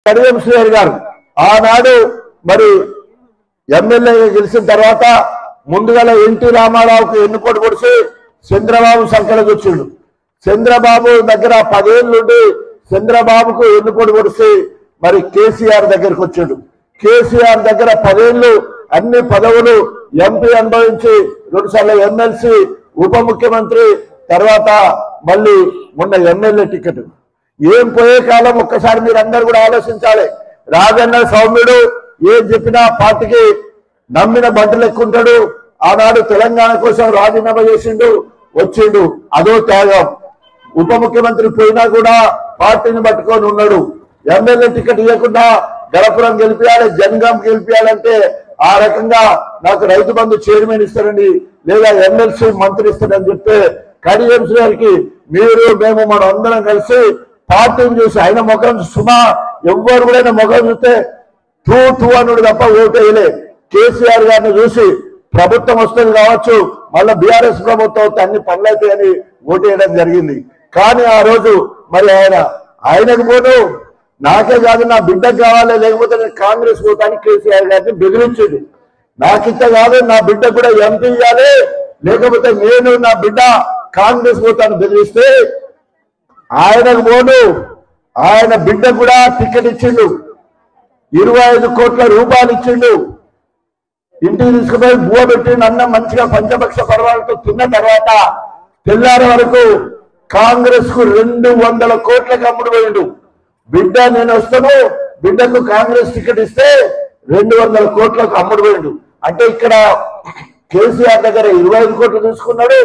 కడియం శ్రీహరి గారు ఆనాడు మరి ఎమ్మెల్యేగా గెలిచిన తర్వాత ముందుగా ఎన్టీ రామారావుకు ఎన్నుకోటు పొడిచి చంద్రబాబు సంఖ్యలోకి వచ్చిండు. చంద్రబాబు దగ్గర 10 ఏళ్ళు ఉండి చంద్రబాబుకు ఎన్నుకోటు పొడిచి మరి కేసీఆర్ దగ్గరికి వచ్చిండు. కేసీఆర్ దగ్గర 10 ఏళ్ళు అన్ని పదవులు ఎంపీ అనుభవించి 2 సార్లు ఎమ్మెల్సీ, ఉప ముఖ్యమంత్రి, తర్వాత మళ్ళీ మొన్న ఎమ్మెల్యే టికెట్. ఏం పోయే కాలం ఒక్కసారి మీరు అందరు కూడా ఆలోచించాలి. రాజన్న సౌమ్యుడు ఏం చెప్పినా పార్టీకి నమ్మిన బంటలు ఎక్కుంటాడు. ఆనాడు తెలంగాణ కోసం రాజీనామా చేసిండు, వచ్చిండు, అదో త్యాగం. ఉప ముఖ్యమంత్రి పోయినా కూడా పార్టీని పట్టుకొని ఉన్నాడు. ఎమ్మెల్యే టికెట్ ఇవ్వకుండా గణపురం గెలిపియాలి, జనగాం గెలిపియాలంటే ఆ రకంగా నాకు రైతు బంధు చైర్మన్ ఇస్తారండి, లేదా ఎమ్మెల్సీ మంత్రి ఇస్తారని చెప్తే కడియం శ్రీహరికి మీరు మేము మనం అందరం కలిసి పార్టీని చూసి ఆయన ముఖం సుమా ఎవ్వరు కూడా ఆయన ముఖం చూస్తే తూ అనుడు తప్ప ఓటు వేయలే. కేసీఆర్ గారిని చూసి ప్రభుత్వం వస్తుంది కావచ్చు, మళ్ళీ బీఆర్ఎస్ ప్రభుత్వం వస్తే అన్ని పనులైతాయని ఓటు వేయడం జరిగింది. కానీ ఆ రోజు మరి ఆయనకు పోను నాకే కాదు నా బిడ్డకు కావాలి, లేకపోతే నేను కాంగ్రెస్ పోతాను కేసీఆర్ గారిని బెదిరించింది. నాకింత కాదు నా బిడ్డకు కూడా ఎంపీ ఇవ్వాలి, లేకపోతే నేను నా బిడ్డ కాంగ్రెస్ పోతాను బెదిరిస్తే ఆయనకు పోను ఆయన బిడ్డ కూడా టికెట్ ఇచ్చిండు, 25 కోట్ల రూపాయలు ఇచ్చిండు. ఇంటికి తీసుకుపోయి బువ్వ పెట్టి అన్నం మంచిగా పంచపక్ష పర్వాలతో తిన్న తర్వాత తెల్లారి వరకు కాంగ్రెస్ కు 200 కోట్లకు అమ్ముడు పోయిండు. బిడ్డ నేను వస్తాను, బిడ్డకు కాంగ్రెస్ టికెట్ ఇస్తే 200 కోట్లకు అమ్ముడు పోయిండు. అంటే ఇక్కడ కేసీఆర్ దగ్గర 25 కోట్లు తీసుకున్నాడు,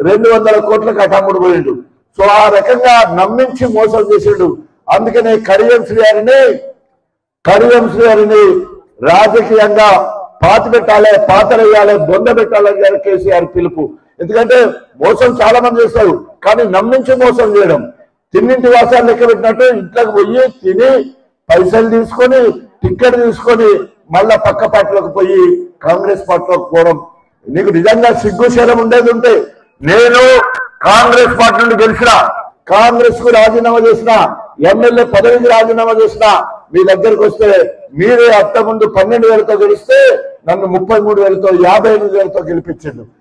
200 కోట్లకు అటు అమ్ముడు పోయిండు. సో ఆ రకంగా నమ్మించి మోసం చేసిండు. అందుకనే కడియం శ్రీహరిని రాజకీయంగా పాతి పెట్టాలి, పాతరేయాలి, బొంద పెట్టాలని కేసీఆర్ పిలుపు. ఎందుకంటే మోసం చాలా మంది చేస్తారు, కానీ నమ్మించి మోసం చేయడం. తిన్నింటి వాసాలు లెక్క పెట్టినట్టు ఇంట్లోకి పోయి తిని పైసలు తీసుకొని టికెట్ తీసుకొని మళ్ళా పక్క పార్టీలోకి పోయి కాంగ్రెస్ పార్టీలోకి పోవడం. నీకు నిజంగా సిగ్గుశీలం ఉండేది ఉంటే నేను కాంగ్రెస్ పార్టీ నుండి గెలిచిన, కాంగ్రెస్ కు రాజీనామా చేసిన, ఎమ్మెల్యే పదవికి రాజీనామా చేసిన మీ దగ్గరకు వస్తే మీరే అంతకుముందు 12,000తో గెలిస్తే నన్ను 33,000తో 58,000తో గెలిపించండు.